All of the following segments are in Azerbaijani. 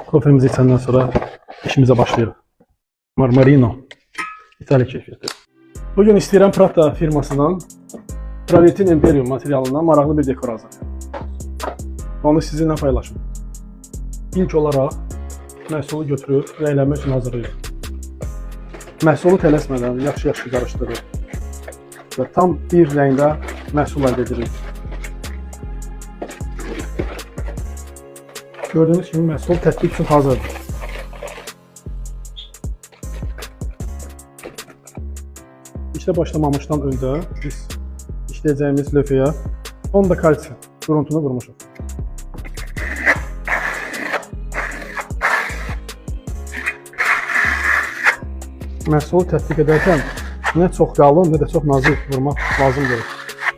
Kofemizi içəndən sonra işimizə başlayırıq. Marmarino, İtalya keyfiyyəti. Bugün istəyirəm Prata firmasından Travertin Imperium materialından maraqlı bir dekor hazırlayım. Onu sizinlə paylaşım. İlk olaraq məhsulu götürüb rəngləmə üçün hazırlayırıq. Məhsulu tələsmədən yaxşı-yaxşı qarışdırırıq və tam bir rəngdə məhsul əldə edirik. Gördüğünüz kimi məhsul tətbiq üçün hazırdır. İşte başlamamışdan öncə biz işləyəcəyimiz lövhəyə 10 da kalsium quruntunu vurmuşuq. Məhsulu tətbiq edərkən nə çox qalın, nə də çox nazik vurmaq lazımdır.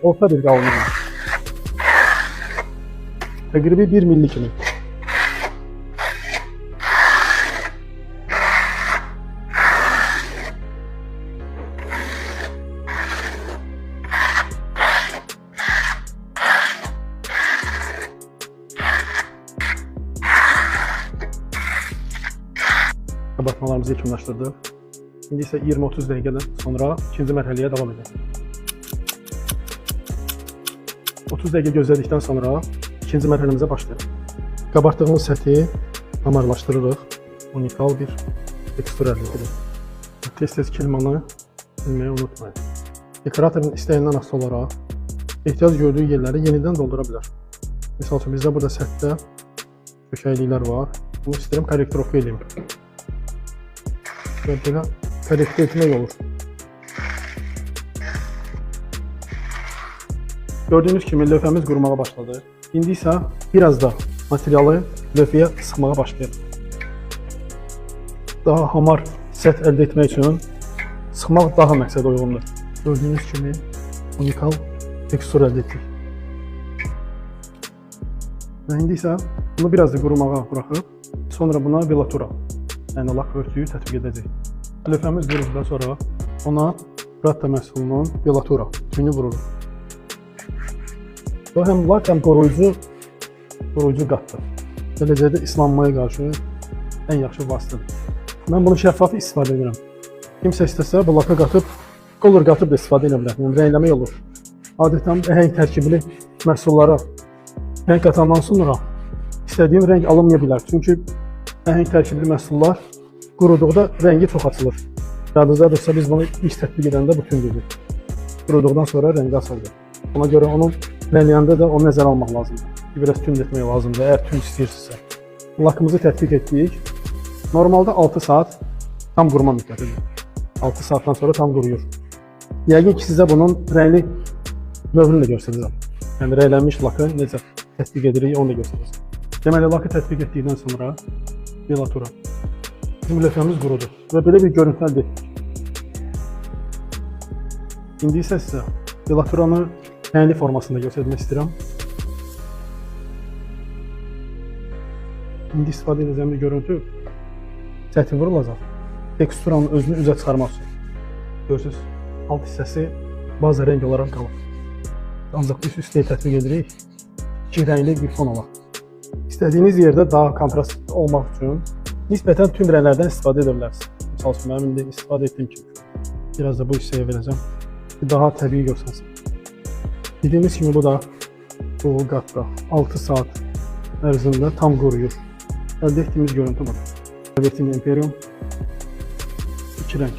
Orta bir qalınlıq var. Təqribi 1 milli kimi. Kabartmalarımızı yekunlaşdırdıq. İndi isə 20-30 dəqiqədən sonra ikinci mərhələyə davam edək. 30 dəqiqə gözlədikdən sonra ikinci mərhələmizə başlayaq. Qabartdığımız səthi hamarlaşdırırıq. Unikal bir tekstur əldə edirik. Tez-tez kilmanı silməyi unutmayın. Dekoratorun istəyindən asılı olaraq ehtiyac gördüyü yerləri yenidən doldura bilər. Misal üçün bizdə burada səthdə köşəkliklər var. Bunu istəyirəm korrektorovka edeyim. Və belə korrektor etmək olur. Gördüğünüz kimi lövhəmiz qurumağa başladı. İndi isə biraz da materialı lövhəyə sıxmağa başlayırıq. Daha hamar səth əldə etmək üçün sıxmaq daha məqsədə uyğundur. Gördüğünüz kimi unikal tekstur əldə etdik. Və indi isə bunu biraz da qurumağa buraxıb sonra buna velatura, yəni lak örtüyü tətbiq edəcək. Lövhəmiz quruduqdan sonra ona Prata məhsulunun velatura tüyünü vururuq. Bu həm lak, həm qoruyucu qatdır. Beləcə də islanmaya qarşı ən yaxşı vasitədir. Mən bunu şəffaf istifadə edirəm. Kimsə istəsə bu laka qatıb, kolor qatıb da istifadə edə bilər. Yəni rəngləmək olur. Adətən əhəng tərkibli məhsullara rəng qatandan sonra istədiyim rəng alınmaya bilər. Çünki əhəng tərkibli məhsullar quruduqda rəngi çox açılır. Yadınızdadırsa biz bunu ilk tətbiq edəndə bu tündürdür. Quruduqdan sonra rəngi açılır. Ona görə onu rəngləyəndə də onu nəzərə almaq lazımdır. Biraz tünd etmək lazımdır, əgər tünd istəyirsinizsə. Lakımızı tətbiq etdik. Normalda 6 saat tam quruma müddətidir. 6 saatdan sonra tam quruyur. Yəqin ki, sizə bunun rəngli növünü də göstərəcəm. Yəni rənglənmiş lakı necə tətbiq edirik, onu da göstərəcəm. Deməli, lakı tətbiq etdikdən sonra velatura. Bizim lövhəmiz qurudu və belə bir görüntü əldə etdik. İndi isə sizə velaturanı rəngli formasında göstərmək istəyirəm. İndi istifadə edəcəyim bir görüntü səthi vurulacaq. Teksturanın özünü üzə çıxarmaq üçün. Görürsünüz, alt hissəsi bazı rəng olaraq qalır. Ancaq biz üstəyə tətbiq edirik, iki rəngli bir fon olaq. İstədiyiniz yerdə daha kontrast olmaq üçün nisbətən tünd rənglərdən istifadə edə bilərsiniz. Misal üçün, mənim indi istifadə etdiyim kimi. Biraz da bu hissəyə verəcəm ki, daha təbii görsənsin. Dediyimiz kimi bu da bu qatda 6 saat ərzində tam quruyur. Əldə etdiyimiz görüntü budur. Travertin Imperium 2 rəng.